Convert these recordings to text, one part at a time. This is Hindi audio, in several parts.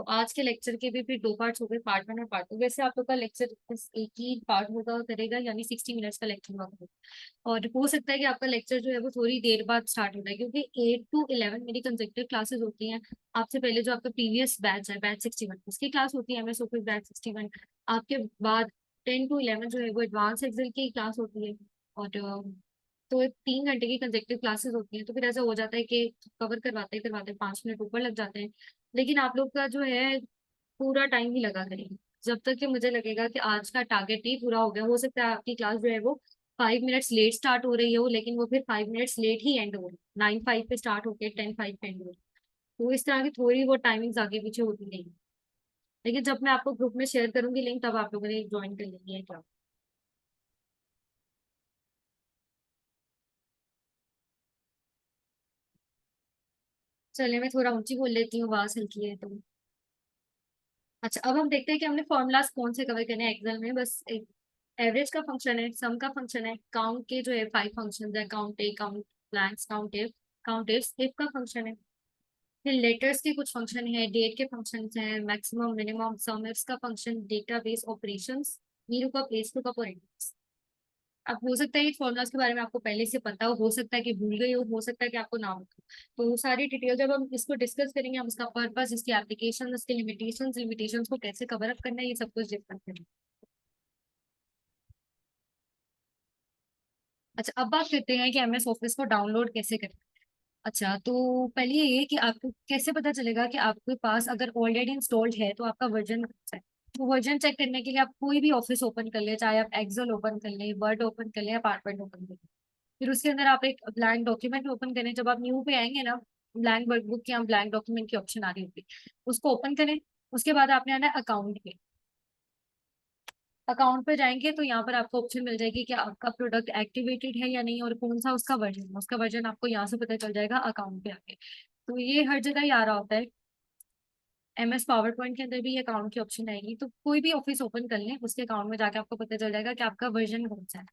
तो आज के लेक्चर के भी फिर दो पार्ट्स हो गए, पार्ट वन और पार्ट टू। वैसे आप लोग का लेक्चर बस एक ही पार्ट होगा करेगा, यानी 60 मिनट्स का लेक्चर होगा। और हो सकता है कि आपका लेक्चर जो है वो थोड़ी देर बाद स्टार्ट होता है, क्योंकि 8 to 11 मेरी कंसेक्टिव क्लासेस होती हैं। आपसे पहले जो आपका प्रीवियस बैच है, बैच 61, उसकी क्लास होती है, एमएस ऑफिस बैच 61। आपके बाद 10 to 11 जो है वो एडवांस एक्सेल की क्लास होती है। और तो 3 घंटे की कंसेक्टिव क्लासेस होती हैं, तो फिर ऐसा हो जाता है कि कवर करवाते करवाते 5 मिनट ऊपर लग जाते हैं। लेकिन आप लोग का जो है पूरा टाइम ही लगा करेंगे, जब तक कि मुझे लगेगा कि आज का टारगेट नहीं पूरा हो गया। हो सकता है आपकी क्लास जो है वो 5 मिनट्स लेट स्टार्ट हो रही हो, लेकिन वो फिर 5 मिनट्स लेट ही एंड हो रही, 9:05 पे स्टार्ट होके 10:05 पे एंड हो रही। तो इस तरह की थोड़ी वो टाइमिंग्स आगे पीछे होती रहेंगी। लेकिन जब मैं आपको ग्रुप में शेयर करूंगी लिंक, तब आप लोगों ने ज्वाइन कर लेनी है क्या। चलिए मैं थोड़ा ऊंची बोल लेती हूँ, आवाज हल्की है तो। अच्छा, अब हम देखते हैं कि हमने फॉर्मूलाज कौन से कवर करने हैं एक्सेल में। बस एक एवरेज का फंक्शन है, सम का फंक्शन है, काउंट के जो है 5 फंक्शन है, count A, count blanks, count if, count if का फंक्शन है। फिर लेटर्स के कुछ फंक्शन है, डेट के फंक्शन है, मैक्सिमम मिनिमम, सम इफ्स का function, database operations, VLOOKUP, place lookup और इंडेक्स। अब हो सकता है इस फॉर्मूलाज के बारे में आपको पहले से पता हो सकता है कि भूल गए हो सकता है कि आपको ना हो। तो वो सारी डिटेल जब हम इसको डिस्कस करेंगे, हम इसका पर्पस, इसकी एप्लीकेशन, इसके लिमिटेशंस, लिमिटेशंस को कैसे कवर अप करना है, ये सब कुछ डिस्कस करेंगे। अच्छा, अब बात करते हैं कि एमएस ऑफिस को डाउनलोड कैसे करें। अच्छा, तो पहले ये कि आपको कैसे पता चलेगा कि आपके पास अगर ऑलरेडी इंस्टॉल्ड है तो आपका वर्जन कौन सा है। तो वर्जन चेक करने के लिए आप कोई भी ऑफिस ओपन कर ले, चाहे आप एक्सेल ओपन कर ले, वर्ड ओपन कर ले या पावरपॉइंट ओपन कर ले। फिर उसके अंदर आप एक ब्लैंक डॉक्यूमेंट ओपन करें। जब आप न्यू पे आएंगे ना, ब्लैंक वर्कबुक या ब्लैंक डॉक्यूमेंट की ऑप्शन आ रही होगी, उसको ओपन करें। उसके बाद आपने आना है अकाउंट पे। अकाउंट पे जाएंगे तो यहाँ पर आपको ऑप्शन मिल जाएगी कि आपका प्रोडक्ट एक्टिवेटेड है या नहीं, और कौन सा उसका वर्जन है। उसका वर्जन आपको यहाँ से पता चल जाएगा अकाउंट पे आके। तो ये हर जगह ही आ रहा होता है। एमएस पावर पॉइंट के अंदर भी ये अकाउंट की ऑप्शन आएगी, तो कोई भी ऑफिस ओपन कर लें, उसके अकाउंट में जाके आपको पता चल जाएगा कि आपका वर्जन कौन सा है।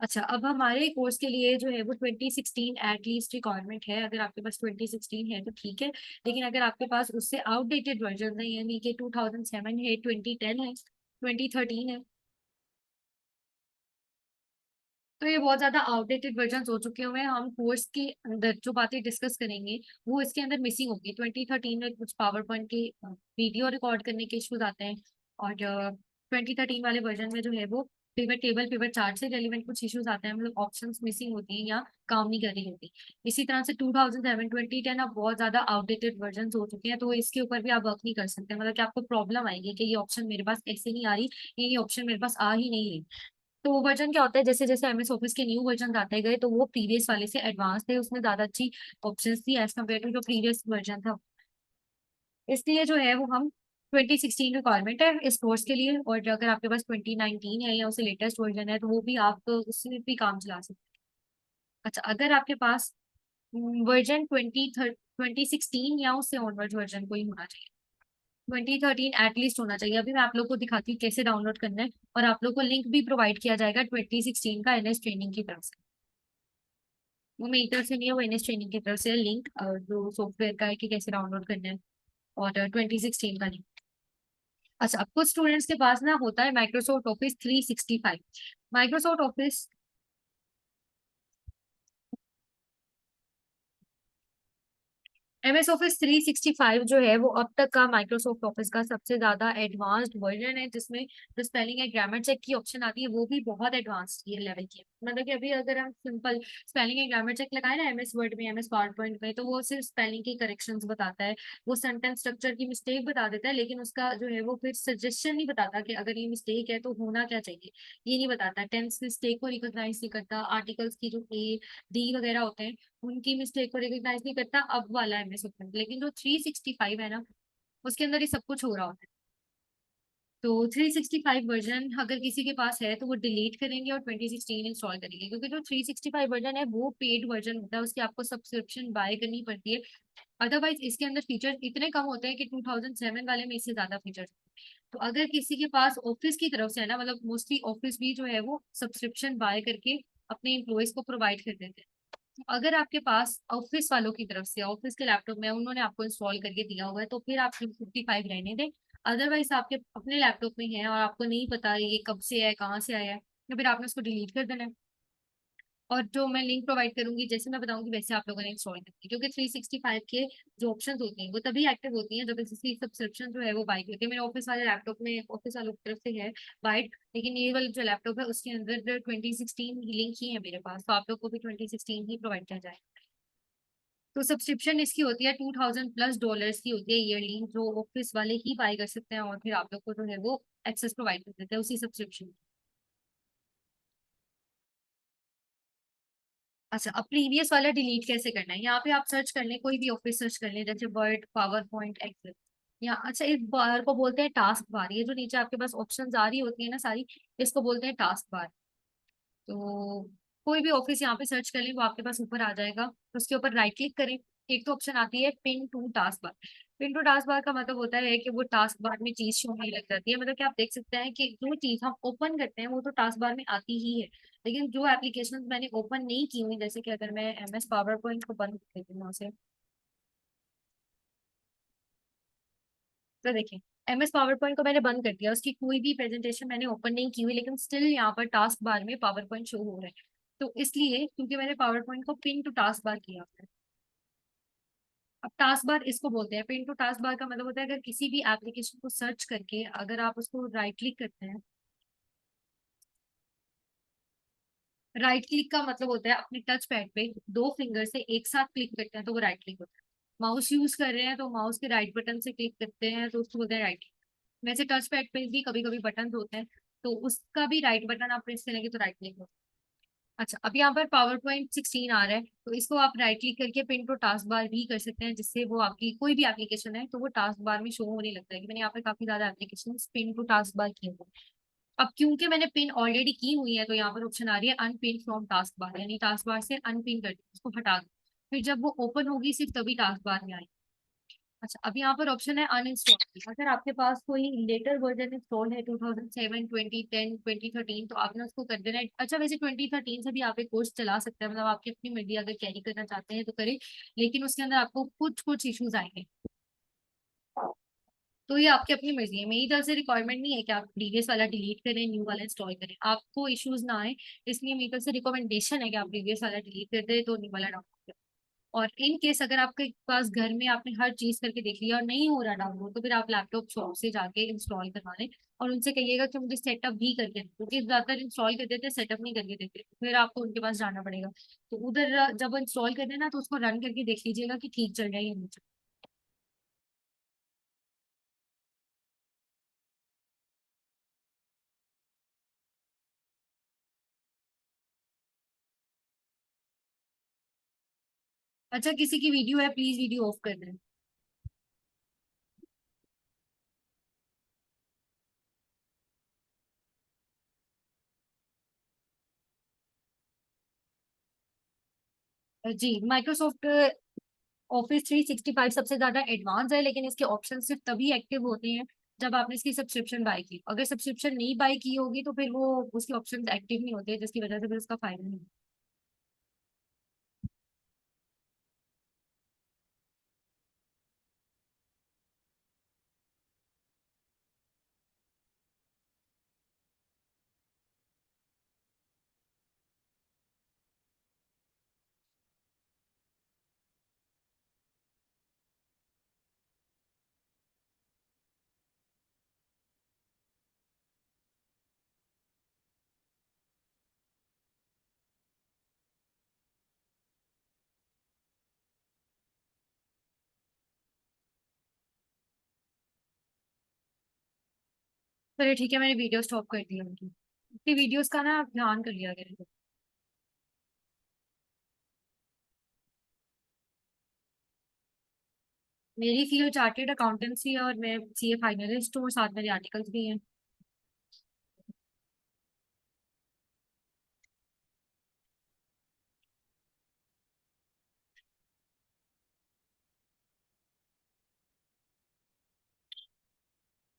अच्छा, अब हमारे कोर्स के लिए जो है वो 2016 एटलीस्ट रिक्वायरमेंट है। अगर आपके पास 2016 है तो ठीक है, लेकिन अगर आपके पास उससे आउटडेटेड वर्जन है, यानी कि 2007 है, 2010 है, 2013 है, तो ये बहुत ज्यादा आउटडेटेड वर्जन हो चुके हुए हैं। हम कोर्स के अंदर जो बातें डिस्कस करेंगे वो इसके अंदर मिसिंग होगी। 2013 में कुछ पावर पॉइंट के वीडियो रिकॉर्ड करने के इश्यूज आते हैं, और 2013 वाले वर्जन में जो है वो पिवट टेबल, पिवट चार्ट से रेलिवेंट कुछ इश्यूज आते हैं, मतलब ऑप्शंस मिसिंग होती हैं या काम नहीं कर रही होती। इसी तरह से 2007, 2010 अब बहुत ज्यादा आउटडेटेड वर्जन हो चुके हैं, तो इसके ऊपर भी आप वर्क नहीं कर सकते। मतलब कि आपको प्रॉब्लम आएगी कि ये ऑप्शन मेरे पास ऐसे नहीं आ रही, ये ऑप्शन मेरे पास आ ही नहीं रही। तो वो वर्जन क्या होता है, जैसे जैसे एमएस ऑफिस के न्यू वर्जन आते गए, तो वो प्रीवियस वाले से एडवांस थे, उसमें ज्यादा अच्छी ऑप्शंस थी एज कम्पेयर टू जो प्रीवियस वर्जन था। इसलिए जो है वो हम 2016 रिक्वायरमेंट है इस कोर्स के लिए। और अगर आपके पास 2019 है या उससे लेटेस्ट वर्जन है, तो वो भी आप उसमें भी काम चला सकते हैं। अच्छा, अगर आपके पास वर्जन 2016 या उससे ऑनवर्ड वर्जन कोई होना चाहिए, 2013 एटलीस्ट होना चाहिए। अभी मैं आप लोग को दिखाती हूँ कैसे डाउनलोड करना है, और आप लोग को लिंक भी प्रोवाइड किया जाएगा 2016 का एनएस ट्रेनिंग की तरफ से। वो मेरी तरफ से नहीं है, वो एनएस ट्रेनिंग की तरफ से लिंक, जो सॉफ्टवेयर का है कि कैसे डाउनलोड करना है, और 2016 का लिंक। अच्छा, अब कुछ स्टूडेंट्स के पास ना होता है Microsoft office 365। Microsoft office MS office 365 जो है वो अब तक का माइक्रोसॉफ्ट ऑफिस का सबसे ज्यादा एडवांस्ड वर्जन है, जिसमें जो स्पेलिंग है, ग्रामर चेक की ऑप्शन आती है, वो भी बहुत एडवांस्ड ये लेवल की है। मतलब कि अभी अगर हम सिंपल स्पेलिंग है, ग्रामर चेक लगाए ना एमएस वर्ड में, एमएस पावर पॉइंट में, तो वो सिर्फ स्पेलिंग की करेक्शंस बताता है, वो सेंटेंस स्ट्रक्चर की मिस्टेक बता देता है, लेकिन उसका जो है वो फिर सजेशन नहीं बताता कि अगर ये मिस्टेक है तो होना क्या चाहिए। ये नहीं बताता, टेंस मिस्टेक को रिकॉग्नाइज नहीं करता, आर्टिकल्स की जो ए डी वगैरह होते हैं उनकी मिस्टेक को रिकॉग्नाइज नहीं करता। अब वाला है एमएस ऑफिस, लेकिन जो 365 है ना, उसके अंदर ये सब कुछ हो रहा होता है। तो 365 वर्जन अगर किसी के पास है तो वो डिलीट करेंगे और 2016 इंस्टॉल करेंगे, क्योंकि जो 365 वर्जन है वो पेड वर्जन होता है, उसकी आपको सब्सक्रिप्शन बाय करनी पड़ती है। अदरवाइज इसके अंदर फीचर्स इतने कम होते हैं कि 2007 वाले में इससे ज्यादा फीचर्स। तो अगर किसी के पास ऑफिस की तरफ से है ना, मतलब मोस्टली ऑफिस भी जो है वो सब्सक्रिप्शन बाय करके अपने एम्प्लॉयज को प्रोवाइड कर देते हैं। अगर आपके पास ऑफिस वालों की तरफ से ऑफिस के लैपटॉप में उन्होंने आपको इंस्टॉल करके दिया हुआ है तो फिर आप 55 रहने दें। अदरवाइज आपके अपने लैपटॉप में है और आपको नहीं पता ये कब से है कहाँ से आया है, तो फिर आपने उसको डिलीट कर देना है। और जो मैं लिंक प्रोवाइड करूंगी जैसे मैं बताऊंगी वैसे आप लोगों ने इंस्टॉल करनी है, क्योंकि 365 के जो ऑप्शंस होती हैं वो तभी एक्टिव होती हैं जब इसकी सब्सक्रिप्शन जो है वो बाइक होती है। मेरे ऑफिस वाले लैपटॉप में ऑफिस वालों की तरफ से है बाइट, लेकिन ये वाला जो लैपटॉप है उसके अंदर 2016 की लिंक ही है मेरे पास, तो आप लोग को भी 2016 ही प्रोवाइड किया जाए। तो सब्सक्रिप्शन इसकी होती है $2000+ की होती है ईयरली, जो ऑफिस वाले ही बाय कर सकते हैं और फिर आप लोग को जो है वो एक्सेस प्रोवाइड कर देते हैं उसी सब्सक्रिप्शन। अच्छा, अब प्रीवियस वाला डिलीट कैसे करना है, यहाँ पे आप सर्च कर लें, कोई भी ऑफिस सर्च कर लें जैसे वर्ड, पावर पॉइंट, एक्सेल। या अच्छा, इस बार को बोलते हैं टास्क बार, ये जो नीचे आपके पास ऑप्शंस आ रही होती है ना सारी, इसको बोलते हैं टास्क बार। तो कोई भी ऑफिस यहाँ पे सर्च कर लें वो आपके पास ऊपर आ जाएगा, तो उसके ऊपर राइट क्लिक करें। एक तो ऑप्शन आती है pin to task bar. Pin to task bar का मतलब होता है कि वो टास्क बार में चीज शो होने लग जाती है, मतलब कि आप देख सकते हैं कि जो चीज हम ओपन करते हैं वो तो टास्क बार में आती ही है, लेकिन जो एप्लीकेशन मैंने ओपन नहीं की हुई, जैसे कि अगर मैं MS पावर पॉइंट को बंद कर देती हूँ वहां से, तो देखिए MS पावर पॉइंट को मैंने बंद कर दिया, उसकी कोई भी प्रेजेंटेशन मैंने ओपन नहीं की हुई, लेकिन स्टिल यहाँ पर टास्क बार में पावर पॉइंट शो हो रहा है। तो इसलिए क्योंकि मैंने पावर पॉइंट को पिन टू टास्क बार किया है। अब टास्क बार इसको बोलते हैं, पिन टू टास्क बार का मतलब होता है अगर किसी भी एप्लीकेशन को सर्च करके अगर आप उसको राइट क्लिक करते हैं। राइट क्लिक का मतलब होता है अपने टच पैड पे दो फिंगर से एक साथ क्लिक करते हैं तो वो राइट क्लिक होता है। माउस यूज कर रहे हैं तो माउस के राइट बटन से क्लिक करते हैं तो उसको बोलते हैं राइट क्लिक। वैसे टच पैड पे भी कभी कभी बटन होते हैं, तो उसका भी राइट बटन आप प्रेस करेंगे तो राइट क्लिक होता है। अच्छा, अब यहाँ पर पावर पॉइंट 16 आ रहा है, तो इसको आप राइट क्लिक करके पिन टू टास्क बार भी कर सकते हैं, जिससे वो आपकी कोई भी एप्लीकेशन है तो वो टास्क बार में शो होने लगता है कि मैंने यहाँ पर काफी ज्यादा application pin to task bar किए हुए हैं। अब क्योंकि मैंने पिन ऑलरेडी की हुई है तो यहाँ पर ऑप्शन आ रही है अनपिन फ्रॉम टास्क बार, यानी टास्क बार से अनपिन कर दो, उसको हटा दो, फिर जब वो ओपन होगी सिर्फ तभी टास्क बार में आएगी। अच्छा, अब यहाँ पर ऑप्शन है अनइंस्टॉल। अगर आपके पास कोई लेटर वर्जन इंस्टॉल है 2007, 2010, 2013, तो आपने उसको कर देना है। अच्छा, वैसे 2013 से भी आप एक कोर्स चला सकते हैं, मतलब आपकी अपनी मर्जी, अगर कैरी करना चाहते हैं तो करें, लेकिन उसके अंदर आपको कुछ कुछ इश्यूज आएंगे। तो ये आपकी अपनी मर्जी है, मेरी तरफ से रिक्वायरमेंट नहीं है कि आप प्रीवियस वाला डिलीट करें न्यू वाला इंस्टॉल करें, आपको इश्यूज ना आए, इसलिए मेरी तरफ से रिकमेंडेशन है कि आप प्रीवियस वाला डिलीट कर दें तो न्यू वाला डाउनलोड करें। और इन केस अगर आपके पास घर में आपने हर चीज करके देख लिया और नहीं हो रहा डाउनलोड, तो फिर आप लैपटॉप शॉप से जाके इंस्टॉल करवा लें और उनसे कहिएगा कि मुझे सेटअप भी करके दो, क्योंकि ज्यादातर इंस्टॉल कर देते सेटअप नहीं करके देते, फिर आपको उनके पास जाना पड़ेगा। तो उधर जब इंस्टॉल कर देना तो उसको रन करके देख लीजिएगा कि ठीक चल रहा है या नहीं चल रहा। अच्छा, किसी की वीडियो है प्लीज वीडियो ऑफ कर दें। जी, माइक्रोसॉफ्ट ऑफिस 365 सबसे ज्यादा एडवांस है, लेकिन इसके ऑप्शन सिर्फ तभी एक्टिव होते हैं जब आपने इसकी सब्सक्रिप्शन बाय की। अगर सब्सक्रिप्शन नहीं बाय की होगी तो फिर वो उसके ऑप्शन एक्टिव नहीं होते, जिसकी वजह से फिर उसका फायदा नहीं। चलिए ठीक है, मैंने वीडियो स्टॉप कर दी उनकी। अपनी वीडियोस का ना ध्यान कर लिया करें। मेरी फील्ड चार्टेड अकाउंटेंसी है और मैं CA फाइनलिस्ट हूँ और साथ मेरे आर्टिकल्स भी हैं।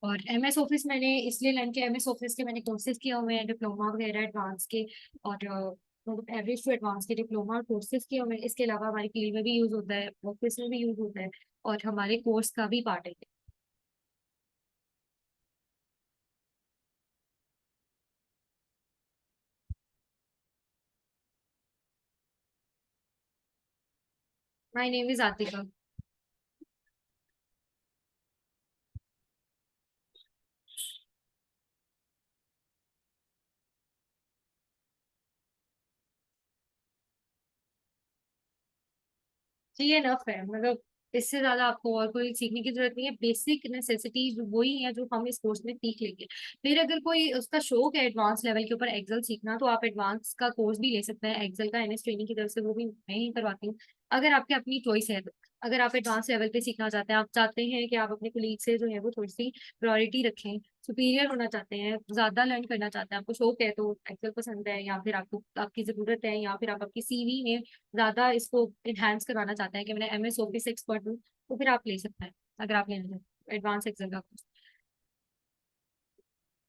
और MS ऑफिस मैंने इसलिए लर्न किया, MS ऑफिस के मैंने कोर्सेज किए हुए हैं, डिप्लोमा वगैरह एडवांस के। और मतलब एवरेज टू एडवांस के डिप्लोमा और कोर्सेज किए हुए हैं। इसके अलावा हमारी फील्ड में भी यूज होता है, ऑफिस में भी यूज होता है, और हमारे कोर्स का भी पार्ट है। My name is Atika. जी ये नफ है, मतलब इससे ज्यादा आपको और कोई सीखने की जरूरत नहीं है। बेसिक नेसेसिटीज वही है जो हम इस कोर्स में सीख लेंगे। फिर अगर कोई उसका शौक है एडवांस लेवल के ऊपर एक्सेल सीखना, तो आप एडवांस का कोर्स भी ले सकते हैं एक्सेल का, एनएस ट्रेनिंग की तरफ से, वो भी मैं ही करवाती हूँ। अगर आपकी अपनी चॉइस है तो। अगर आप एडवांस लेवल पे सीखना चाहते हैं, आप चाहते हैं कि आप अपने कुलीग से जो है वो थोड़ी सी प्रायोरिटी रखें, सुपीरियर होना चाहते हैं, ज्यादा लर्न करना चाहते हैं, आपको शौक है, तो एक्सेल पसंद है, या फिर आपको आपकी जरूरत है, या फिर आप आपकी सीवी में ज्यादा इसको इनहेंस करवाना चाहते हैं कि मैंने एमएस ऑफिस एक्सपर्ट हूँ, तो फिर आप ले सकते हैं। अगर आप लेना चाहते हैं एडवांस एक्सेल का कोर्स।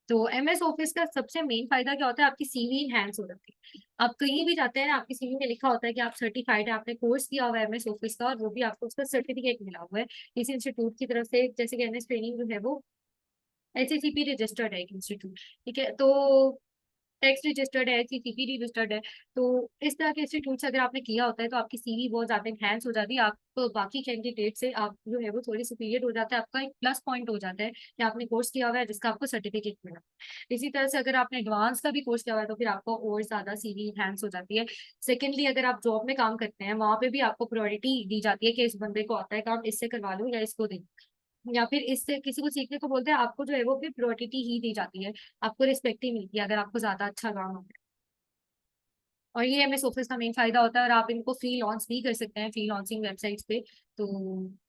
तो एमएस ऑफिस का सबसे मेन फायदा क्या होता है, आपकी सीवी इनहेंस हो जाती है। आप कहीं भी जाते हैं, आपकी सीवी में लिखा होता है कि आप सर्टिफाइड है, आपने कोर्स किया हुआ है एमएस ऑफिस का, और वो भी आपको उसका सर्टिफिकेट मिला हुआ है किसी इंस्टीट्यूट की तरफ से, जैसे कि एमएस ट्रेनिंग जो है वो एचएसीपी रजिस्टर्ड है एक इंस्टीट्यूट। ठीक है, तो टैक्स रजिस्टर्ड है, सीसीपी रजिस्टर्ड है। तो इस तरह के इंस्टीट्यूट से अगर आपने किया होता है, तो आपकी सीवी बहुत ज्यादा इनहेंस हो जाती है, आप तो बाकी कैंडिडेट से आप जो है वो थोड़ी सुपीरियर हो जाता है, आपका एक प्लस पॉइंट हो जाता है कि आपने कोर्स किया हुआ है जिसका आपको सर्टिफिकेट मिला। इसी तरह से अगर आपने एडवांस का भी कोर्स किया हुआ है, तो फिर आपको और ज्यादा सीवी इनहेंस हो जाती है। सेकेंडली, अगर आप जॉब में काम करते हैं, वहां पे भी आपको प्रायोरिटी दी जाती है कि इस बंदे को आता है काम, इससे करवा लो या इसको दे, या फिर इससे किसी को सीखने को बोलते हैं, आपको जो है वो भी प्रायोरिटी ही दी जाती है, आपको रिस्पेक्ट ही मिलती है अगर आपको ज्यादा अच्छा काम होता है। और ये एमएस ऑफिस का मेन फायदा होता है, और आप इनको फ्री लॉन्च भी कर सकते हैं फ्री लॉन्चिंग वेबसाइट्स पे। तो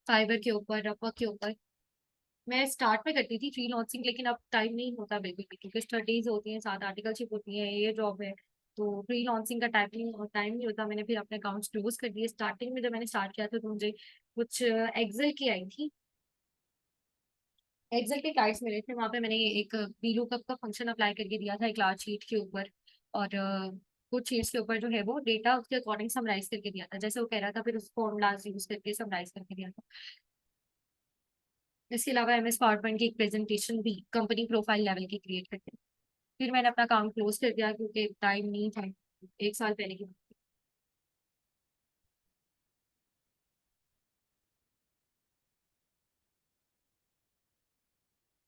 फाइवर के ऊपर, अपवर्क के ऊपर। मैं स्टार्ट में करती थी फ्री लॉन्चिंग, लेकिन अब टाइम नहीं होता बिल्कुल भी, क्योंकि स्टडीज होती हैं, साथ आर्टिकलशिप होती है, ये जॉब है। तो फ्री लॉन्चिंग का टाइम नहीं होता। मैंने फिर अपने अकाउंट्स क्लोज कर दिए। स्टार्टिंग में जब मैंने स्टार्ट किया था, तो मुझे कुछ एक्सेल की आई थी, एक्सेल के टाइप्स मिले थे, वहां पे मैंने एक वीलूकअप का फंक्शन अप्लाई करके दिया था एक लार्ज शीट के ऊपर, और कुछ शीट्स के ऊपर जो है वो डेटा उसके अकॉर्डिंग समराइज करके दिया था जैसे वो कह रहा था, फिर उस फॉर्मूलाज यूज करके समराइज करके दिया था। इसके अलावा एमएस पावर पॉइंट की एक प्रेजेंटेशन भी कंपनी प्रोफाइल लेवल की क्रिएट करके, फिर मैंने अपना काम क्लोज कर दिया क्योंकि टाइम नहीं था। 1 साल पहले की बात है।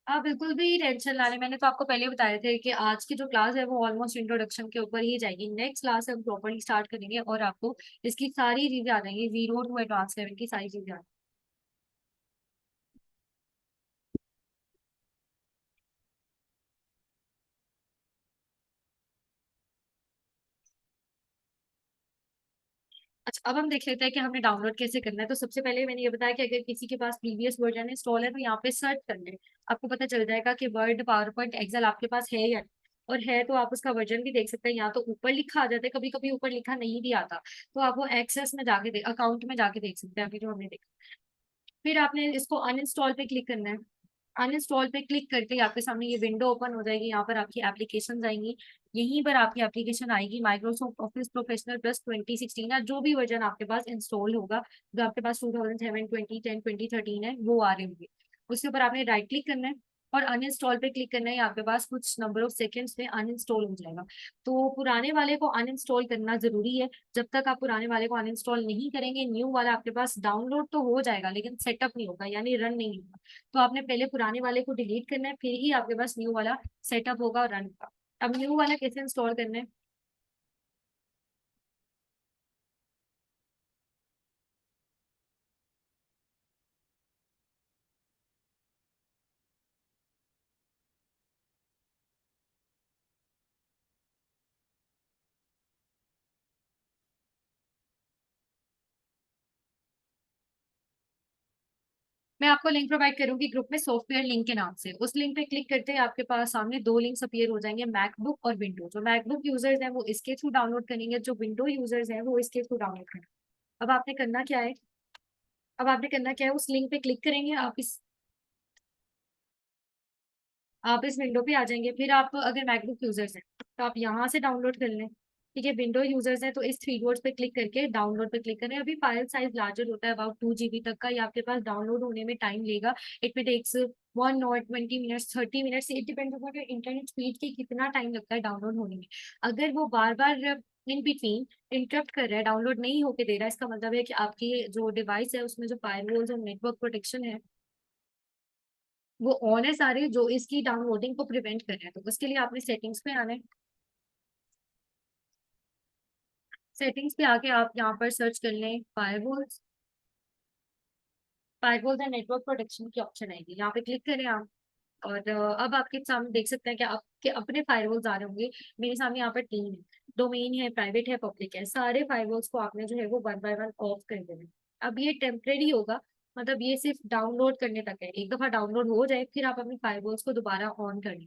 आप बिल्कुल भी टेंशन ना लें, मैंने तो आपको पहले बताया थे कि आज की जो क्लास है वो ऑलमोस्ट इंट्रोडक्शन के ऊपर ही जाएगी। नेक्स्ट क्लास हम प्रॉपर्ली स्टार्ट करेंगे और आपको इसकी सारी चीजें आ जाएंगी, जीरो टू एडवांस लेवल की सारी चीजें आ जाएंगी। अच्छा, अब हम देख लेते हैं कि हमने डाउनलोड कैसे करना है। तो सबसे पहले मैंने ये बताया कि अगर किसी के पास प्रीवियस वर्जन इंस्टॉल है, तो यहाँ पे सर्च कर ले, आपको पता चल जाएगा कि वर्ड, पावर पॉइंट, एक्सेल आपके पास है या नहीं। और है तो आप उसका वर्जन भी देख सकते हैं, यहाँ तो ऊपर लिखा आ जाता है, कभी कभी ऊपर लिखा नहीं भी आता, तो आप वो एक्सेस में जाके अकाउंट में जाके देख सकते हैं, अभी जो हमने देखा। फिर आपने इसको अनइंस्टॉल पे क्लिक करना है। अनइंस्टॉल पे क्लिक करके आपके सामने ये विंडो ओपन हो जाएगी, यहाँ पर आपकी एप्लीकेशन आएंगी। यहीं पर आपकी एप्लीकेशन आएगी माइक्रोसॉफ्ट ऑफिस प्रोफेशनल प्लस 2016, या जो भी वर्जन आपके पास इंस्टॉल होगा, जो आपके पास 2007, 2010, 2013 है, वो आ रहे होंगे। उसके ऊपर आपने राइट क्लिक करना है और अनइंस्टॉल पे क्लिक करना है। आपके पास कुछ नंबर ऑफ सेकंड्स में अनइंस्टॉल हो जाएगा। तो पुराने वाले को अनइंस्टॉल करना जरूरी है। जब तक आप पुराने वाले को अनइंस्टॉल नहीं करेंगे, न्यू वाला आपके पास डाउनलोड तो हो जाएगा लेकिन सेटअप नहीं होगा, यानी रन नहीं होगा। तो आपने पहले पुराने वाले को डिलीट करना है, फिर ही आपके पास न्यू वाला सेटअप होगा और रन होगा। अब न्यू वाला कैसे इंस्टॉल करना है? मैं आपको लिंक प्रोवाइड करूंगी ग्रुप में, सॉफ्टवेयर लिंक के नाम से। उस लिंक पे क्लिक करते ही आपके पास सामने दो लिंक्स अपीयर हो जाएंगे, मैकबुक और विंडो। जो मैकबुक यूजर्स हैं वो इसके थ्रू डाउनलोड करेंगे, जो विंडो यूजर्स हैं वो इसके थ्रू डाउनलोड करेंगे। अब आपने करना क्या है? अब आपने करना क्या है, उस लिंक पे क्लिक करेंगे, आप इस विंडो पे आ जाएंगे। फिर आप अगर मैकबुक यूजर्स हैं, तो आप यहाँ से डाउनलोड कर लें। ठीक है, विंडो यूजर्स हैं तो इस थ्री डॉट्स पे क्लिक करके डाउनलोड पे क्लिक करें। अभी फाइल साइज लार्जर होता है अबाउट 2 GB तक का, ये आपके पास डाउनलोड होने में टाइम लेगा। इट में टेक्स 1 और 20 मिनट्स 30 मिनट्स, इट डिपेंड होगा कि इंटरनेट स्पीड की कितना टाइम लगता है डाउनलोड होने में। अगर वो बार बार इन बिटवीन इंटरप्ट कर रहा है, डाउनलोड नहीं होके दे रहा है, इसका मतलब है कि आपकी जो डिवाइस है उसमें जो फायरवॉल्स और नेटवर्क प्रोटेक्शन है वो ऑन है सारे, जो इसकी डाउनलोडिंग को प्रिवेंट कर रहे हैं। तो उसके लिए आपने सेटिंग्स में आना है। सेटिंग्स पे आके आप यहाँ पर सर्च कर लें firewalls. Firewalls and network protection की ऑप्शन आएगी, यहाँ पे क्लिक करें आप। और अब आपके सामने देख सकते हैं कि आपके अपने फायरवॉल्स आ रहे होंगे। मेरे सामने यहाँ पर 3 है, डोमेन है, प्राइवेट है, पब्लिक है। सारे फायरवॉल्स को आपने जो है वो वन बाय वन ऑफ कर देना है। अब ये टेम्परेरी होगा, मतलब ये सिर्फ डाउनलोड करने तक है। एक दफा डाउनलोड हो जाए फिर आप अपने फायरवॉल्स को दोबारा ऑन कर लें।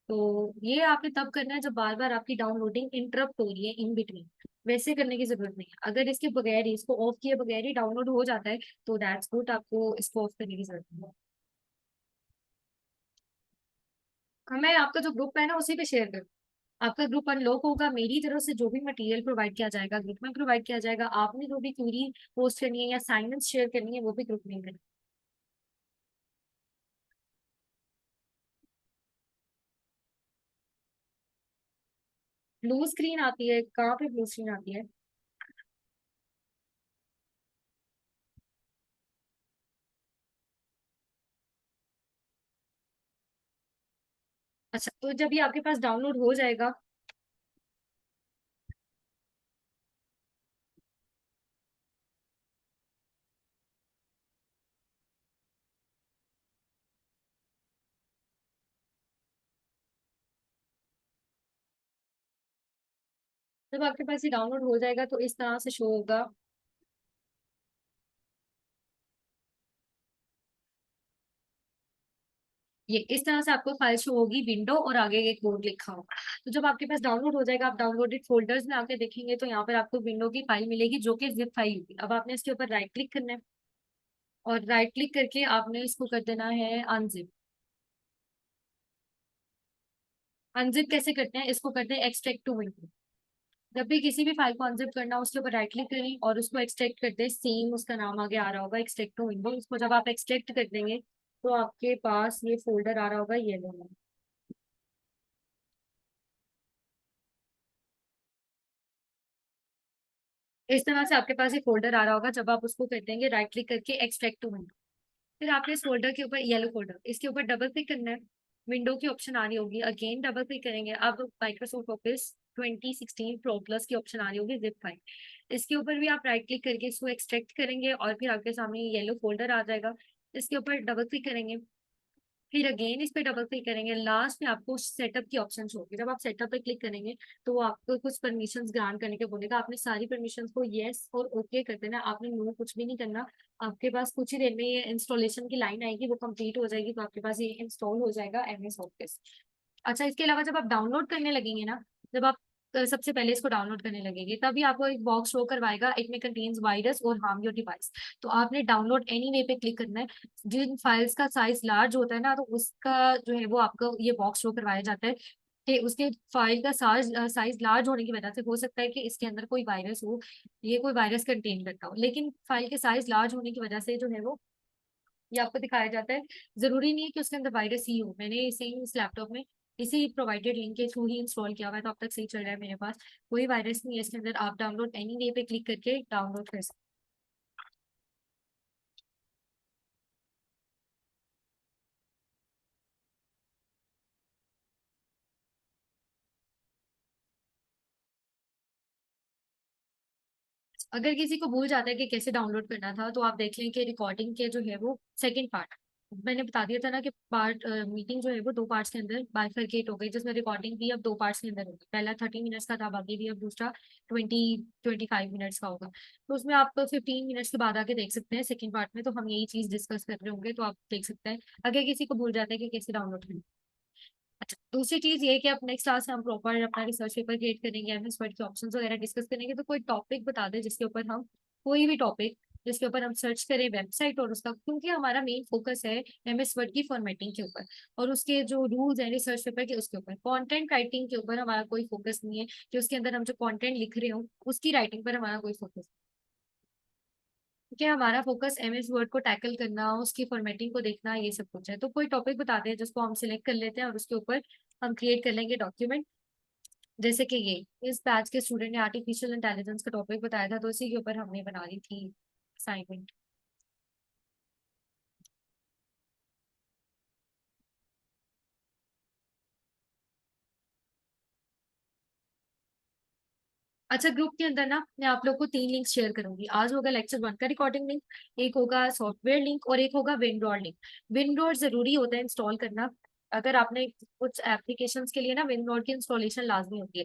तो ये आपने तब करना है जब बार बार आपकी डाउनलोडिंग इंटरप्ट हो रही है इन बिटवीन। वैसे करने की जरूरत नहीं है। अगर इसके बगैर ही, इसको ऑफ किए बगैर ही डाउनलोड हो जाता है तो दैट्स गुड, आपको इसको ऑफ करने की जरूरत नहीं है। मैं आपका जो ग्रुप है ना उसी पे शेयर करूँ। आपका ग्रुप अनलॉक होगा, मेरी तरफ से जो भी मटेरियल प्रोवाइड किया जाएगा ग्रुप में प्रोवाइड किया जाएगा। आपने जो भी क्वेरी पोस्ट करनी है या असाइनमेंट शेयर करनी है वो भी ग्रुप में करनी है। ब्लू स्क्रीन आती है, कहाँ पे ब्लू स्क्रीन आती है? अच्छा, तो जब ये आपके पास डाउनलोड हो जाएगा, जब आपके पास ये डाउनलोड हो जाएगा तो इस तरह से शो होगा। ये इस तरह से आपको फाइल शो होगी, विंडो और आगे एक कोड लिखा होगा। तो जब आपके पास डाउनलोड हो जाएगा, आप डाउनलोडेड फोल्डर्स में आके देखेंगे तो यहाँ पर आपको विंडो की फाइल मिलेगी जो कि जिप फाइल होगी। अब आपने इसके ऊपर राइट क्लिक करना है और राइट क्लिक करके आपने इसको कर देना है अनजिप। अनजिप कैसे करते हैं, इसको करते हैं एक्सट्रैक्ट टू विंडो। जब भी किसी भी फाइल को अनजिप करना हो उसके ऊपर राइट क्लिक करें और उसको एक्सट्रैक्ट करते हैं। सेम उसका नाम आगे आ रहा होगा, एक्सट्रैक्ट टू विंडो। इसको जब आप एक्सट्रैक्ट कर देंगे तो आपके पास ये फोल्डर आ रहा होगा येलो में। इस तरह से आपके पास ये फोल्डर आ रहा होगा जब आप उसको कर देंगे राइट क्लिक करके एक्सट्रैक्ट टू विंडो। फिर आपने इस फोल्डर के ऊपर, येलो फोल्डर, इसके ऊपर डबल क्लिक करना है। विंडो की ऑप्शन आ रही होगी, अगेन डबल क्लिक करेंगे। अब माइक्रोसॉफ्ट ऑफिस 2016 प्रो प्लस की ऑप्शन आ रही होगी, जिप फाइल। इसके ऊपर भी आप राइट क्लिक करके इसको एक्सट्रैक्ट करेंगे और फिर आपके सामने येलो फोल्डर आ जाएगा। इसके ऊपर डबल क्लिक करेंगे, फिर अगेन इस पे डबल क्लिक करेंगे। लास्ट में आपको सेटअप की ऑप्शन होगी। जब आप सेटअप पे क्लिक करेंगे तो वो आपको कुछ परमिशंस ग्रांट करने के बोलेगा। आपने सारी परमिशंस को येस और ओके कर देना। आपने नो कुछ भी नहीं करना। आपके पास कुछ ही देर में ये इंस्टॉलेशन की लाइन आएगी, वो कंप्लीट हो जाएगी तो आपके पास ये इंस्टॉल हो जाएगा एमएस ऑफिस। अच्छा, इसके अलावा जब आप डाउनलोड करने लगेंगे ना, जब आप सबसे पहले इसको डाउनलोड करने लगेंगे तभी आपको एक बॉक्स शो करवाएगा, इट में कंटेन्स वायरस और हार्म योर डिवाइस। तो आपने डाउनलोड एनी वे पे क्लिक करना है। जिन फाइल्स का साइज लार्ज होता है ना तो उसका जो है वो आपको ये बॉक्स शो करवाया जाता है कि उसके फाइल का साइज साइज लार्ज होने की वजह से हो सकता है कि इसके अंदर कोई वायरस हो, ये कोई वायरस कंटेन करता हो। लेकिन फाइल के साइज लार्ज होने की वजह से जो है वो ये आपको दिखाया जाता है। जरूरी नहीं है कि उसके अंदर वायरस ही हो। मैंने सेम इस लैपटॉप में इसी प्रोवाइडेड लिंक के थ्रू ही इंस्टॉल किया हुआ है तो अब तक सही चल रहा है मेरे पास। कोई वायरस नहीं है इसके अंदर। आप डाउनलोड एनी वे पे क्लिक करके डाउनलोड कर सकते हैं। अगर किसी को भूल जाता है कि कैसे डाउनलोड करना था तो आप देख लें कि रिकॉर्डिंग के जो है वो सेकंड पार्ट, मैंने बता दिया था ना कि पार्ट मीटिंग जो है वो 2 पार्ट्स के अंदर बाइफरकेट हो गई, जिसमें रिकॉर्डिंग भी अब 2 पार्ट्स के अंदर होगी। पहला 30 मिनट्स का था, बाकी भी अब दूसरा 20-25 मिनट्स का होगा। तो उसमें आप 15 मिनट्स के बाद आके देख सकते हैं सेकंड पार्ट में, तो हम यही चीज डिस्कस कर रहे होंगे तो आप देख सकते हैं अगर किसी को भूल जाता है कि कैसे डाउनलोड करना। अच्छा, दूसरी चीज ये कि आप नेक्स्ट क्लास में हम प्रॉपर अपना रिसर्च पेपर क्रिएट करेंगे, एमएस वर्ड के ऑप्शंस वगैरह डिस्कस करेंगे। तो कोई टॉपिक बता दें जिसके ऊपर हम, कोई भी टॉपिक जिसके ऊपर हम सर्च करें वेबसाइट और उसका, क्योंकि हमारा मेन फोकस है एमएस वर्ड की फॉर्मेटिंग के ऊपर और उसके जो रूल्स हैं रिसर्च पेपर के उसके ऊपर। कंटेंट राइटिंग के ऊपर हमारा कोई फोकस नहीं है कि उसके अंदर हम जो कंटेंट लिख रहे हो उसकी राइटिंग पर हमारा कोई फोकस, क्योंकि हमारा फोकस एमएस वर्ड को टैकल करना, उसकी फॉर्मेटिंग को देखना, ये सब कुछ है। तो कोई टॉपिक बताते हैं जिसको हम सिलेक्ट कर लेते हैं और उसके ऊपर हम क्रिएट कर लेंगे डॉक्यूमेंट। जैसे कि ये इस बैच के स्टूडेंट ने आर्टिफिशियल इंटेलिजेंस का टॉपिक बताया था, तो इसी के ऊपर हमने बना ली थी असाइनमेंट। अच्छा, ग्रुप के अंदर ना मैं आप लोग को 3 लिंक शेयर करूंगी। आज होगा लेक्चर 1 का रिकॉर्डिंग लिंक, एक होगा सॉफ्टवेयर लिंक और एक होगा विंडोर लिंक। विंडोर जरूरी होता है इंस्टॉल करना। अगर आपने कुछ एप्लीकेशंस के लिए ना विंडोर की इंस्टॉलेशन लाजमी होती है,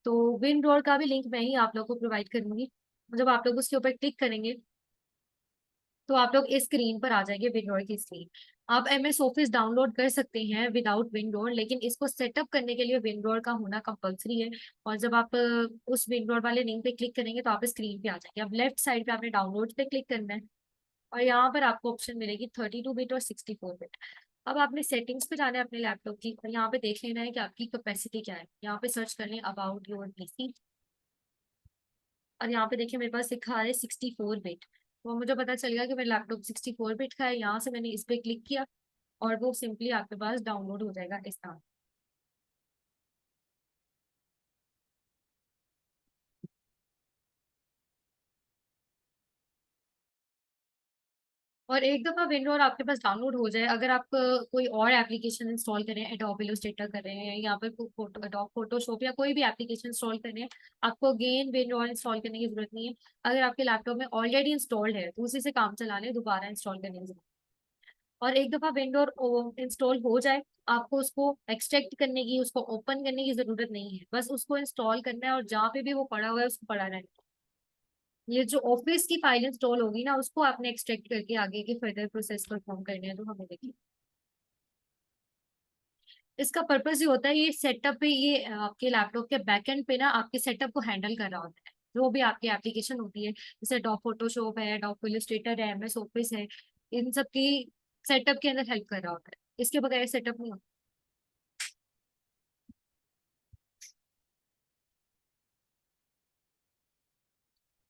तो विंडोर का भी लिंक मैं ही आप लोग को प्रोवाइड करूंगी। जब आप लोग उसके ऊपर क्लिक करेंगे तो आप लोग इस स्क्रीन पर आ जाएंगे, विंडोर की स्क्रीन। आप एमएस ऑफिस डाउनलोड कर सकते हैं विदाउट विंडोर, लेकिन इसको सेटअप करने के लिए विंडोर का होना कंपलसरी है। और जब आप उस विंडोर वाले लिंक पे क्लिक करेंगे तो आप स्क्रीन पे आ जाएंगे। अब लेफ्ट साइड पे आपने डाउनलोड पे क्लिक करना है और यहाँ पर आपको ऑप्शन मिलेगी 32 बिट और 64 बिट। अब आपने सेटिंग्स पे जाना है अपने लैपटॉप की और यहाँ पे देख लेना है कि आपकी कैपेसिटी क्या है। यहाँ पे सर्च कर लें अबाउट योर पीसी और यहाँ पे देखिए मेरे पास लिखा है 64 बिट। तो मुझे पता चल गया कि मेरा लैपटॉप 64 बिट का है। यहाँ से मैंने इस पे क्लिक किया और वो सिंपली आपके पास डाउनलोड हो जाएगा इस तरह। और एक दफा विंडोज आपके पास डाउनलोड हो जाए, अगर आप कोई और एप्लीकेशन इंस्टॉल करें, एडोब इलस्ट्रेटर कर रहे हैं या फिर फोटो एडोब फोटोशॉप या कोई भी एप्लीकेशन इंस्टॉल कर रहे हैं, आपको अगेन विंडोज इंस्टॉल करने की जरूरत नहीं है। अगर आपके लैपटॉप में ऑलरेडी इंस्टॉल्ड है तो उसी से काम चला लें, दोबारा इंस्टॉल करने की जरूरत। और एक दफा विंडोज इंस्टॉल हो जाए, आपको उसको एक्सट्रैक्ट करने की, उसको ओपन करने की जरूरत नहीं है। बस उसको इंस्टॉल करना है और जहाँ पे भी वो पड़ा हुआ है उसको पड़ा रहना है। ये जो ऑफिस की फाइल इंस्टॉल होगी ना उसको आपने एक्सट्रैक्ट करके आगे के फर्दर प्रोसेस परफॉर्म करने हैं, तो हमें देखिए इसका पर्पस ये होता है, ये सेटअप पे, ये आपके लैपटॉप के बैकएंड पे ना आपके सेटअप को हैंडल कर रहा होता है। जो भी आपकी एप्लीकेशन होती है जैसे डॉक फोटोशॉप है, डॉक इलस्ट्रेटर है, एमएस ऑफिस है, इन सब की सेटअप के अंदर हेल्प कर रहा होता है। इसके बगैर सेटअप नहीं होता।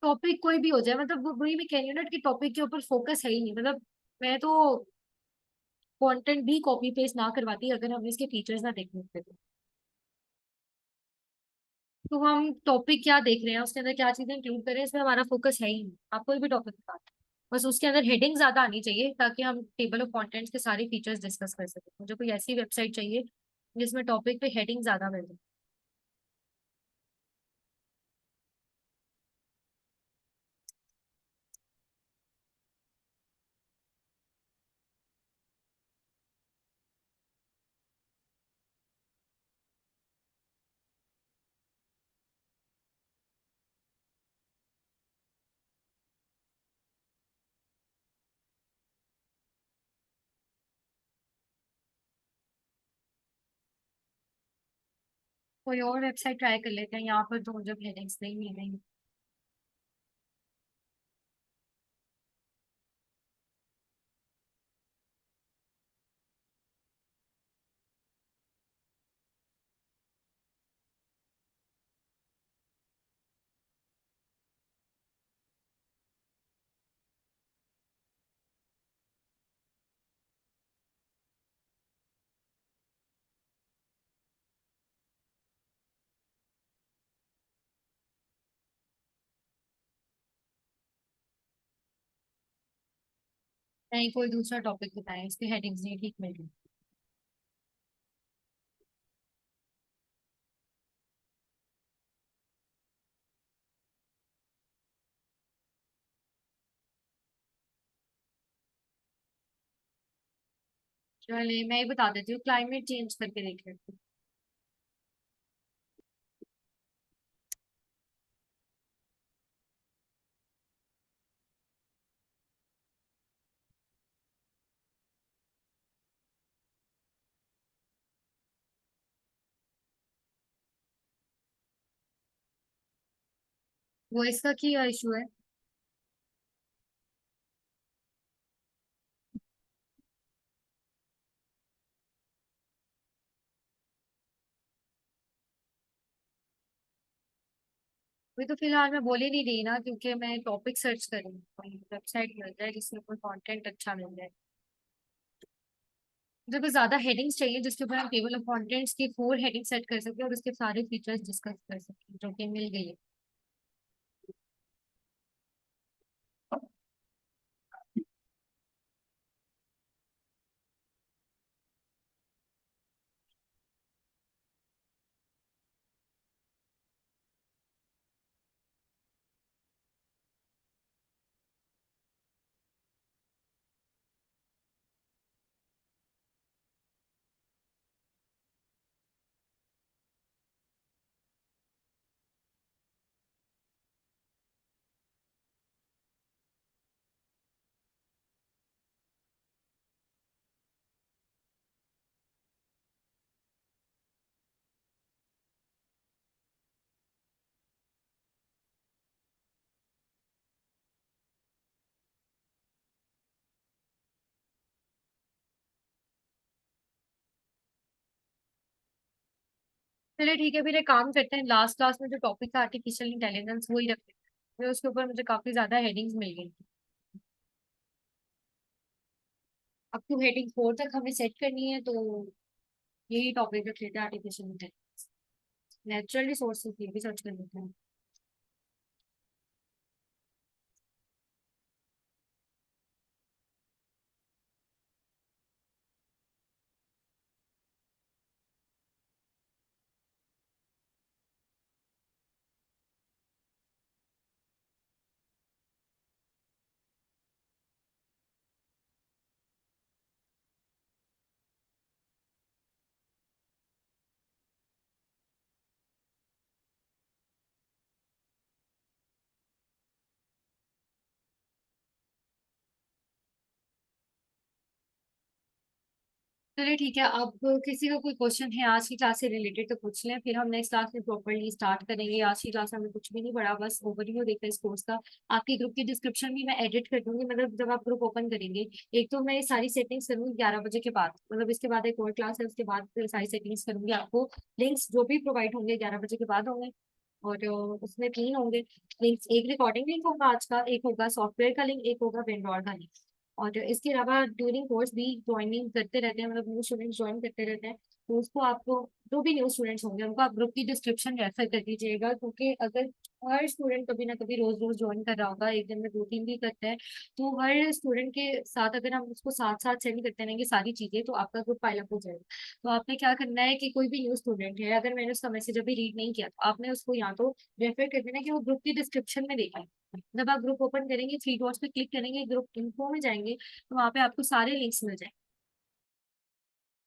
टॉपिक कोई भी हो जाए, मतलब वही मैं कह रही हूँ ना कि टॉपिक के ऊपर फोकस है ही नहीं। मतलब मैं तो कंटेंट भी कॉपी पेस्ट ना करवाती अगर हमें इसके फीचर्स ना देखने होते तो हम टॉपिक क्या देख रहे हैं, उसके अंदर क्या चीजें इंक्लूड करें, इसमें हमारा फोकस है ही नहीं। आप कोई भी टॉपिक बता, बस उसके अंदर हेडिंग ज्यादा आनी चाहिए ताकि हम टेबल ऑफ कंटेंट्स के सारे फीचर्स डिस्कस कर सकें। मुझे कोई ऐसी वेबसाइट चाहिए जिसमें टॉपिक पे हेडिंग ज्यादा मिल जाए। कोई और वेबसाइट ट्राई कर लेते हैं, यहाँ पर तो मुझे हेडिंग्स नहीं मिल रही। नहीं, कोई दूसरा टॉपिक बताएं, इसकी हेडिंग्स नहीं ठीक मिल रही। चलिए मैं ही बता देती हूँ, क्लाइमेट चेंज करके देख लेते हैं। वो इसका क्या इशू है? अभी तो फिलहाल मैं बोल ही नहीं रही ना, क्योंकि मैं टॉपिक सर्च कर रही हूँ, कोई वेबसाइट मिल जाए जिसमें कोई कंटेंट अच्छा मिल जाए। मुझे बस ज्यादा हेडिंग्स चाहिए जिसके ऊपर हम टेबल ऑफ कंटेंट्स की 4 हेडिंग सेट कर सकते हैं और उसके सारे फीचर्स डिस्कस कर सकते हैं, जो कि मिल गई है। चलिए ठीक है, फिर एक काम करते हैं, लास्ट क्लास में जो टॉपिक था आर्टिफिशियल इंटेलिजेंस वही रखते हैं। फिर उसके ऊपर मुझे काफी ज्यादा हेडिंग्स मिल गई। अब टू हेडिंग 4 तक हमें सेट करनी है, तो यही टॉपिक रख लेते हैं, आर्टिफिशियल इंटेलिजेंस। नेचुरल रिसोर्सेज ये भी सर्च कर लेते हैं। चलिए ठीक है, अब किसी का कोई क्वेश्चन है आज की क्लास से रिलेटेड तो पूछ लें, फिर हम नेक्स्ट क्लास में प्रॉपरली स्टार्ट करेंगे। आज की क्लास में हमें कुछ भी नहीं पढ़ा, बस ओवरव्यू देखा इस कोर्स का। आपके ग्रुप की डिस्क्रिप्शन भी मैं एडिट कर दूंगी, मतलब जब आप ग्रुप ओपन करेंगे। एक तो मैं ये सारी सेटिंग्स करूंगी 11 बजे के बाद, मतलब इसके बाद एक और क्लास है, उसके बाद फिर सारी सेटिंग्स करूंगी। आपको लिंक्स जो भी प्रोवाइड होंगे 11 बजे के बाद होंगे। और उसमें 3 होंगे लिंक्स, एक रिकॉर्डिंग लिंक होगा आज का, एक होगा सॉफ्टवेयर का लिंक, एक होगा वेंडोर का लिंक। और इसके अलावा ड्यूरिंग कोर्स भी ज्वाइनिंग करते रहते हैं, मतलब न्यू स्टूडेंट्स ज्वाइन करते रहते हैं। तो उसको आपको, जो भी न्यू स्टूडेंट्स होंगे उनको आप ग्रुप की डिस्क्रिप्शन रेफर कर दीजिएगा, क्योंकि अगर हर स्टूडेंट कभी ना कभी रोज रोज ज्वाइन कर रहा होगा, एक दिन में 2-3 भी करते हैं, तो हर स्टूडेंट के साथ अगर हम उसको साथ साथ सेंड करते रहेंगे सारी चीजें, तो आपका ग्रुप पाइल अप हो जाएगा। तो आपने क्या करना है कि कोई भी न्यू स्टूडेंट है, अगर मैंने उसका मैसेज अभी रीड नहीं किया, तो आपने उसको यहाँ तो रेफर कर देना कि वो ग्रुप की डिस्क्रिप्शन में देखें। जब आप ग्रुप ओपन करेंगे, थ्री डॉट्स पे क्लिक करेंगे, ग्रुप इन्फो में जाएंगे, तो वहाँ पे आपको सारे लिंक्स मिल जाएंगे।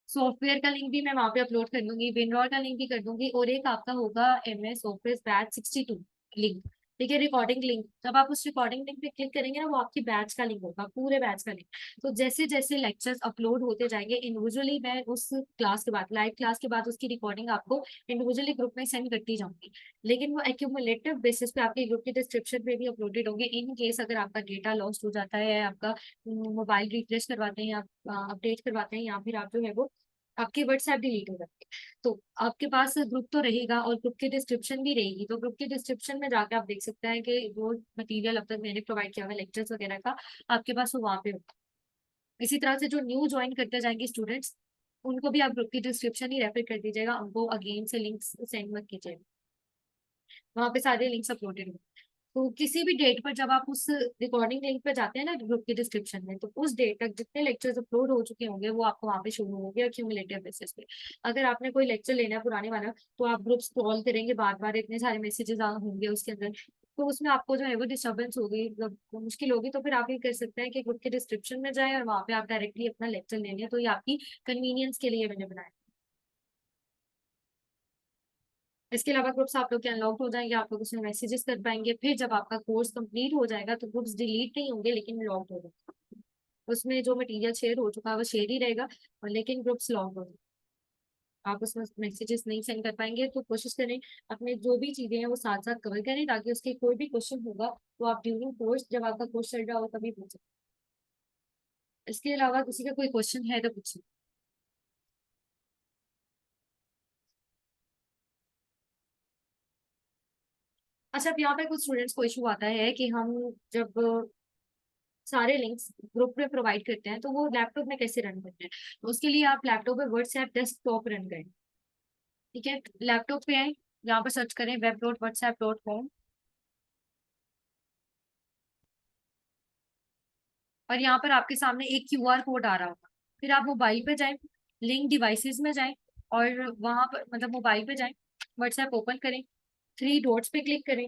सॉफ्टवेयर का लिंक भी मैं वहाँ पे अपलोड कर दूंगी, विनरॉल का लिंक भी कर दूंगी, और एक आपका होगा MS ऑफिस बैच 62 लिंक। ठीक है, रिकॉर्डिंग लिंक, जब आप उस रिकॉर्डिंग लिंक पे क्लिक करेंगे ना, वो आपकी बैच का लिंक होगा, पूरे बैच का लिंक। तो जैसे जैसे लेक्चर्स अपलोड होते जाएंगे इंडिविजुअली, मैं उस क्लास के बाद, लाइव क्लास के बाद, उसकी रिकॉर्डिंग आपको इंडिविजुअली ग्रुप में सेंड करती जाऊंगी। लेकिन वो एक्यूमुलेटिव बेसिस पे आपके ग्रुप के डिस्क्रिप्शन पे भी अपलोडेड होंगे, इन केस अगर आपका डेटा लॉस्ट हो जाता है, आपका मोबाइल रिफ्रेश करवाते हैं, आप अपडेट करवाते हैं, या फिर आप जो है वो आपके व्हाट्सएप डिलीट हो जाते हैं, तो आपके पास ग्रुप तो रहेगा और ग्रुप की डिस्क्रिप्शन भी रहेगी। तो ग्रुप की डिस्क्रिप्शन में जाके आप देख सकते हैं कि वो मटेरियल अब तक मैंने प्रोवाइड किया हुआ है लेक्चर्स वगैरह का, आपके पास वो वहाँ पे होगा। इसी तरह से जो न्यू ज्वाइन करते जाएंगे स्टूडेंट्स, उनको भी आप ग्रुप की डिस्क्रिप्शन ही रेफर कर दीजिएगा, उनको अगेन से लिंक्स सेंड मत कीजिएगा, वहाँ पे सारे लिंक्स अपलोडेड होंगे। तो किसी भी डेट पर जब आप उस रिकॉर्डिंग लिंक पे जाते हैं ना ग्रुप के डिस्क्रिप्शन में, तो उस डेट तक जितने लेक्चर्स अपलोड हो चुके होंगे वो आपको वहाँ पे शो होंगे एक्यूमुलेटिव बेसिस पे। अगर आपने कोई लेक्चर लेना है पुराने वाला, तो आप ग्रुप स्क्रॉल करेंगे, बार बार इतने सारे मैसेजेस होंगे उसके अंदर, तो उसमें आपको जो है वो डिस्टर्बेंस होगी, मतलब वो मुश्किल होगी। तो फिर आप ये कर सकते हैं कि ग्रुप के डिस्क्रिप्शन में जाए और वहाँ पे आप डायरेक्टली अपना लेक्चर ले लें, तो ये आपकी कन्वीनियंस के लिए मैंने बनाया। इसके अलावा ग्रुप्स आप लोग के अनलॉक हो जाएंगे, आप लोग उसमें मैसेजेस कर पाएंगे, फिर जब आपका कोर्स कंप्लीट हो जाएगा तो ग्रुप्स डिलीट नहीं होंगे लेकिन लॉक हो जाएगा। उसमें जो मटेरियल शेयर हो चुका है वो शेयर ही रहेगा, और लेकिन ग्रुप्स लॉक हो जाएगा, आप उसमें मैसेजेस नहीं सेंड कर पाएंगे। तो कोशिश करें अपने जो भी चीजें हैं वो साथ साथ कवर करें, ताकि उसके कोई भी क्वेश्चन होगा तो आप ड्यूरिंग कोर्स, जब आपका कोर्स चल रहा हो तभी पूछें। इसके अलावा किसी का कोई क्वेश्चन है तो पूछिए। अच्छा, अब यहाँ पे कुछ स्टूडेंट्स को इशू आता है कि हम जब सारे लिंक्स ग्रुप में प्रोवाइड करते हैं तो वो लैपटॉप में कैसे रन करते हैं। तो उसके लिए आप लैपटॉप पे व्हाट्सएप डेस्कटॉप रन करें। ठीक है, लैपटॉप पे आए, यहाँ पर सर्च करें web.whatsapp.com, और यहाँ पर आपके सामने एक क्यूआर कोड आ रहा होगा। फिर आप मोबाइल पे जाएं, लिंक डिवाइसेस में जाएं, और वहां पर मतलब मोबाइल पे जाएं, व्हाट्सएप ओपन करें, थ्री डॉट्स पे क्लिक करें,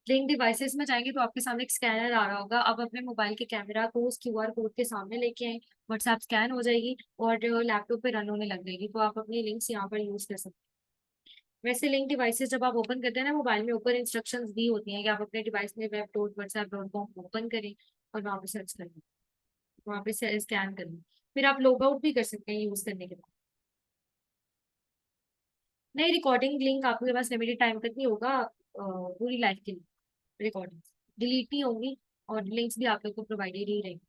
लिंक डिवाइसेस में जाएंगे तो आपके सामने एक स्कैनर आ रहा होगा। आप अपने मोबाइल के कैमरा को उस क्यूआर कोड के सामने लेके आए, व्हाट्सएप स्कैन हो जाएगी और लैपटॉप पे रन होने लग जाएगी, तो आप अपनी लिंक्स यहाँ पर यूज कर सकते हैं। वैसे लिंक डिवाइसेस जब आप ओपन करते हैं ना मोबाइल में, ऊपर इंस्ट्रक्शंस दी होती हैं कि आप अपने डिवाइस में web.whatsapp.com ओपन करें और वहाँ पे सर्च करें, वहाँ पे स्कैन करें। फिर आप लॉग आउट भी कर सकते हैं यूज करने के बाद। नहीं, रिकॉर्डिंग लिंक आपके पास लिमिटेड टाइम तक नहीं होगा, पूरी लाइफ के लिए रिकॉर्डिंग डिलीट नहीं होंगी, और लिंक्स भी आप लोग को प्रोवाइडेड ही रहेंगे।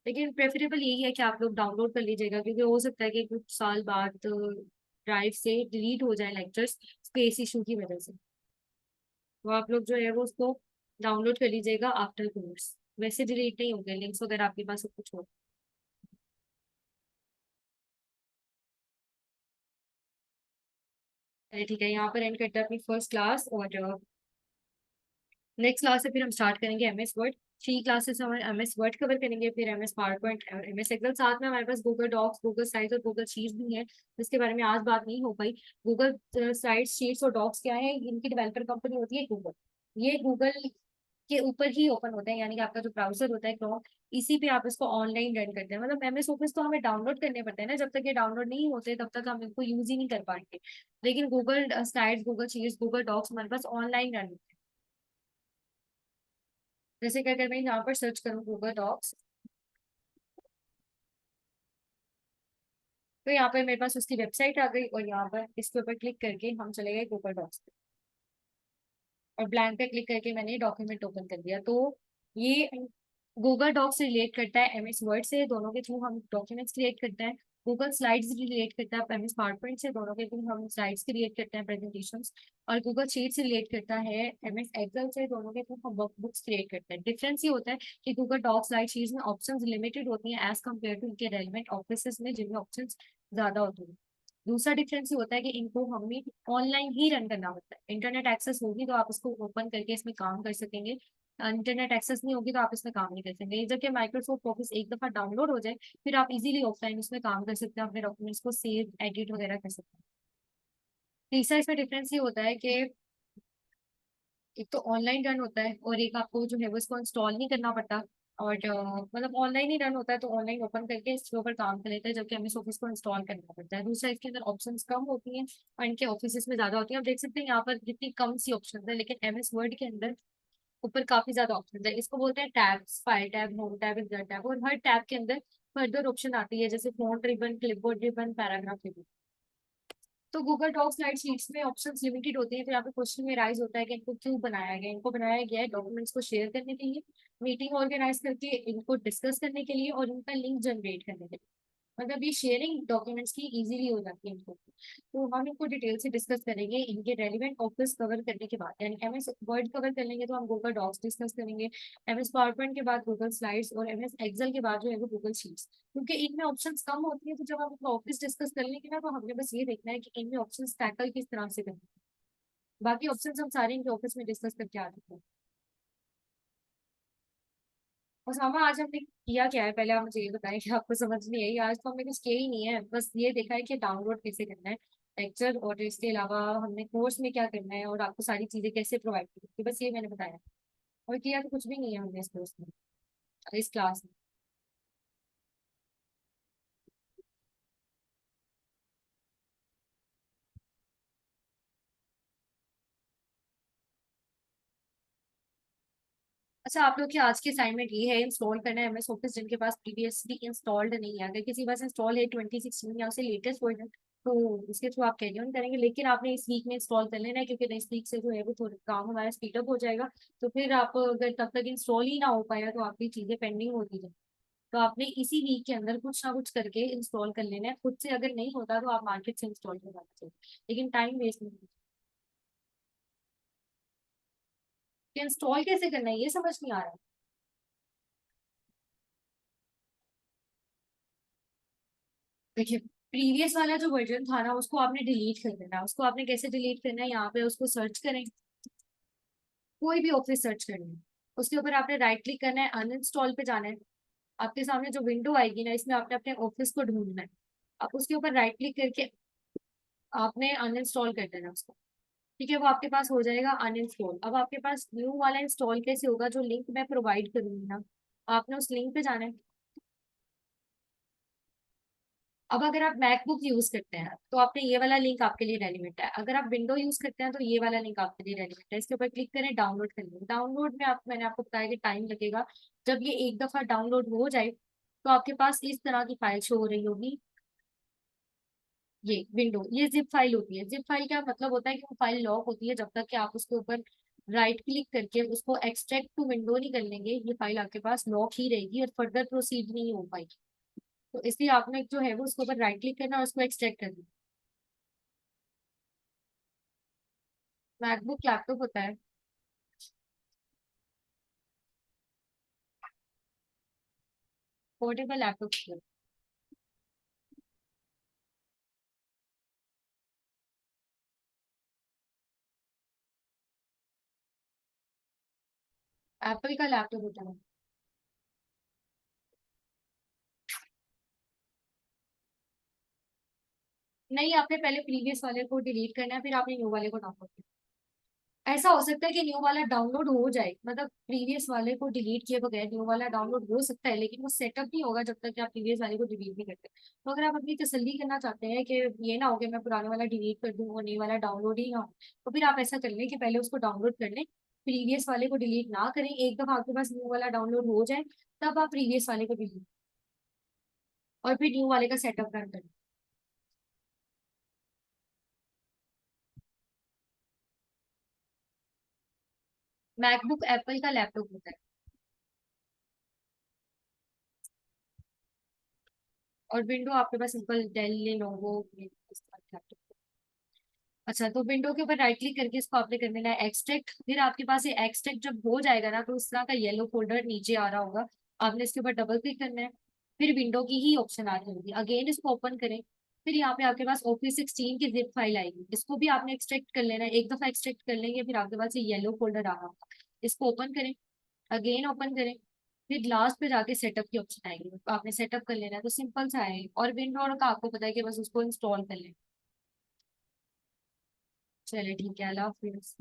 लेकिन प्रेफरेबल यही है कि आप लोग डाउनलोड कर लीजिएगा, क्योंकि हो सकता है कि कुछ साल बाद ड्राइव से डिलीट हो जाए लेक्चर्स स्पेस इशू की वजह से। तो आप लोग जो है वो उसको डाउनलोड कर लीजिएगा आफ्टर कोर्स। वैसे डिलीट नहीं होंगे लिंक्स वगैरह, आपके पास सब कुछ हो। ठीक है, यहाँ पर एंड करते हैं अपनी फर्स्ट क्लास, और नेक्स्ट क्लास से फिर हम स्टार्ट करेंगे एमएस वर्ड। थ्री क्लासेस हम एमएस वर्ड कवर करेंगे, फिर एमएस पावर पॉइंट और एमएस एक्सेल। साथ में हमारे पास गूगल डॉक्स, गूगल स्लाइड्स और गूगल शीट्स भी है, जिसके बारे में आज बात नहीं हो पाई। गूगल स्लाइड्स, शीट्स और डॉक्स क्या है, इनकी डेवलपर कंपनी होती है गूगल। ये गूगल के ऊपर ही ओपन होते हैं, यानी कि आपका जो ब्राउजर होता है क्रोम, इसी पे आप इसको ऑनलाइन रन करते हैं। मतलब एमएस ऑफिस तो हमें डाउनलोड करने पड़ते हैं ना, जब तक ये डाउनलोड नहीं होते तब तक हम इनको यूज ही नहीं कर पाएंगे। लेकिन Google Slides, Google Sheets, Google Docs हमारे पास ऑनलाइन रन होते हैं। जैसे कि अगर मैं यहाँ पर सर्च करूँ गूगल डॉक्स, तो यहाँ पर मेरे पास उसकी वेबसाइट आ गई, और यहाँ पर इसके ऊपर क्लिक करके हम चले गए गूगल डॉक्स पे, और ब्लैंक पे क्लिक करके मैंने डॉक्यूमेंट ओपन कर दिया। तो ये गूगल डॉक्स से रिलेट करता है एमएस वर्ड से, दोनों के थ्रू हम डॉक्यूमेंट्स क्रिएट करते हैं। गूगल स्लाइड्स रिलेट करता है एमएस पावर पॉइंट से, दोनों के थ्रू हम स्लाइड्स क्रिएट करते हैं, प्रेजेंटेशंस। और गूगल शीट से रिलेट करता है एमएस एक्सेल से, दोनों के थ्रू हम वर्कबुक्स क्रिएट करते हैं। डिफरेंस ये होता है कि गूगल डॉक्स, स्लाइड शीट्स में ऑप्शंस लिमिटेड होती हैं एज कम्पेयर टू इनके रेलिवेंट ऑफिस में, जिनमें ऑप्शंस ज्यादा होते हैं। दूसरा डिफरेंस ये होता है कि इनको हमें ऑनलाइन ही रन करना होता है। इंटरनेट एक्सेस होगी तो आप इसको ओपन करके इसमें काम कर सकेंगे, इंटरनेट एक्सेस नहीं होगी तो आप इसमें काम नहीं कर सकेंगे। जबकि माइक्रोसॉफ्ट ऑफिस एक दफा डाउनलोड हो जाए, फिर आप इजीली ऑफलाइन इसमें काम कर सकते हैं, अपने डॉक्यूमेंट्स को सेव एडिट वगैरह कर सकते हैं। तीसरा इसमें डिफरेंस ये होता है कि एक तो ऑनलाइन रन होता है, और एक आपको जो है वो इसको इंस्टॉल नहीं करना पड़ता। और मतलब ऑनलाइन ही रन होता है तो ऑनलाइन ओपन करके इसके ऊपर काम कर लेते हैं, जबकि हमें ऑफिस को इंस्टॉल करना पड़ता है। दूसरा, इसके अंदर ऑप्शंस कम होती हैं और इनके ऑफिस में ज्यादा होती हैं। आप देख सकते हैं यहाँ पर कितनी कम सी ऑप्शन है, लेकिन एमएस वर्ड के अंदर ऊपर काफी ज्यादा ऑप्शन है। इसको बोलते हैं tabs, file tab, home tab, insert tab, और हर टैब के अंदर फर्दर ऑप्शन आती है, जैसे font ribbon, clipboard ribbon, paragraph ribbon. तो गूगल डॉक्स, स्लाइड शीट्स में ऑप्शंस लिमिटेड होते हैं। तो यहाँ पे क्वेश्चन में राइज होता है कि इनको क्यों बनाया गया। इनको बनाया गया है डॉक्यूमेंट्स को शेयर करने के लिए, मीटिंग ऑर्गेनाइज करके इनको डिस्कस करने के लिए, और इनका लिंक जनरेट करने के लिए। मतलब ये शेयरिंग डॉक्यूमेंट्स की इजीली हो जाती है इनको। तो हम इनको डिटेल से डिस्कस करेंगे इनके रेलिवेंट ऑफिस कवर करने के बाद। यानी एमएस वर्ड कवर कर लेंगे तो हम गूगल डॉक्स डिस्कस करेंगे, एमएस पावर पॉइंट के बाद गूगल स्लाइड्स, और एमएस एक्सेल के बाद जो है वो गूगल शीट्स। क्योंकि इनमें ऑप्शंस कम होती है, तो जब हम अपना ऑफिस डिस्कस कर लेंगे ना, तो हमने बस ये देखना है कि इनमें ऑप्शंस टैकल किस तरह से करना है। बाकी ऑप्शंस हम सारे इनके ऑफिस में डिस्कस करके आ चुके हैं। और सामा, आज हमने किया क्या है, पहले आप मुझे ये बताएं कि आपको समझ नहीं आई। आज तो हमने कुछ किया ही नहीं है, बस ये देखा है कि डाउनलोड कैसे करना है लेक्चर, और इसके अलावा हमने कोर्स में क्या करना है और आपको सारी चीजें कैसे प्रोवाइड करनी है, बस ये मैंने बताया। और किया तो कुछ भी नहीं है हमने इस कोर्स में, इस क्लास में। अच्छा, आप लोग की आज की असाइनमेंट ये है, इंस्टॉल करना है एमएस ऑफिस जिनके पास प्रीवियसली इंस्टॉल्ड नहीं है। अगर किसी पास इंस्टॉल है 2016 या उससे लेटेस्ट वर्जन, तो उसके थ्रू आप कैरी ऑन करेंगे। लेकिन आपने इस वीक में इंस्टॉल कर लेना है, क्योंकि नेक्स्ट वीक से जो है वो थोड़ा काम हमारा स्पीड अप हो जाएगा। तो फिर आप अगर तब तक इंस्टॉल ही ना हो पाया तो आपकी चीजें पेंडिंग होती जाए। तो आपने इसी वीक के अंदर कुछ ना कुछ करके इंस्टॉल कर लेना है। खुद से अगर नहीं होता तो आप मार्केट से इंस्टॉल करवाना चाहिए, लेकिन टाइम वेस्ट नहीं। कि इंस्टॉल कैसे करना है ये समझ नहीं आ रहा। देखिए, प्रीवियस वाला जो वर्जन था ना उसको आपने डिलीट कर देना है। उसको आपने कैसे डिलीट करना है, यहाँ पे उसको सर्च करें, कोई भी ऑफिस सर्च करनी है, उसके ऊपर आपने राइट क्लिक करना है, अनइंस्टॉल पे जाना है। आपके सामने जो विंडो आएगी ना, इसमें आपने अपने ऑफिस को ढूंढना है। आप उसके ऊपर राइट क्लिक करके आपने अनइंस्टॉल कर देना उसको। ठीक है, वो आपके पास हो जाएगा अनइंस्टॉल। अब आपके पास न्यू वाला इंस्टॉल कैसे होगा, जो लिंक मैं प्रोवाइड करूंगी ना, आपने उस लिंक पे जाना है। अब अगर आप मैकबुक यूज करते हैं तो आपने ये वाला लिंक आपके लिए रेलिवेंट है। अगर आप विंडो यूज करते हैं तो ये वाला लिंक आपके लिए रेलिवेंट है। इसके ऊपर क्लिक करें, डाउनलोड करें। डाउनलोड में मैंने आपको बताया कि टाइम लगेगा। जब ये एक दफा डाउनलोड हो जाए तो आपके पास इस तरह की फाइल शो हो रही होगी। ये विंडो, ये जिप फाइल होती है। जिप फाइल का मतलब होता है कि वो फाइल लॉक होती है, जब तक कि आप उसके ऊपर राइट क्लिक करके उसको एक्सट्रैक्ट टू विंडो नहीं कर लेंगे, ये फाइल आपके पास लॉक ही रहेगी और फर्दर प्रोसीड नहीं हो पाएगी। तो इसलिए आपने जो है वो उसके ऊपर राइट क्लिक करना और उसको एक्सट्रैक्ट करना। मैकबुक लैपटॉप होता है। Portable laptop. एप्पल का लैपटॉप होता है। नहीं, आपने पहले प्रीवियस वाले को डिलीट करना है, फिर आपने न्यू वाले को डाउनलोड करना है। ऐसा हो सकता है कि न्यू वाला डाउनलोड हो जाए, मतलब प्रीवियस वाले को डिलीट किए बगैर न्यू वाला डाउनलोड हो सकता है, लेकिन वो सेटअप नहीं होगा जब तक कि आप प्रीवियस वाले को डिलीट नहीं करते। तो अगर आप अपनी तसल्ली करना चाहते हैं कि ये ना हो कि मैं पुराने वाला डिलीट कर दूं और न्यू वाला डाउनलोड ही ना हो, तो फिर आप ऐसा कर लें कि पहले उसको डाउनलोड कर लें। प्रीवियस वाले को डिलीट ना करें, एक दफा आपके पास न्यू वाला डाउनलोड हो जाए तब आप प्रीवियस वाले को डिलीट और फिर न्यू वाले का सेटअप रन करें। मैकबुक एप्पल का लैपटॉप होता है। और विंडो आपके पास सिंपल डेल लेनोवो इस तरह के लैपटॉप। अच्छा, तो विंडो के ऊपर राइट क्लिक करके इसको आपने कर देना है एक्सट्रैक्ट। फिर आपके पास ये एक्सट्रैक्ट जब हो जाएगा ना, तो उस तरह का येलो फोल्डर नीचे आ रहा होगा। आपने इसके ऊपर डबल क्लिक करना है। फिर विंडो की ही ऑप्शन आ रही होगी, अगेन इसको ओपन करें। फिर यहाँ पे आपके पास Office 16 की जिप फाइल आएगी, इसको भी आपने एक्सट्रैक्ट कर लेना है। एक दफा एक्सट्रैक्ट कर लेंगे, फिर आपके पास ये येलो फोल्डर आ रहा होगा। इसको ओपन करें, अगेन ओपन करें। फिर लास्ट पे जाके सेटअप की ऑप्शन आएगी, तो आपने सेटअप कर लेना है। तो सिंपल सा है, और विंडो का आपको पता है कि बस उसको इंस्टॉल कर लें। चलिए ठीक है, अल्लाह हाफिज।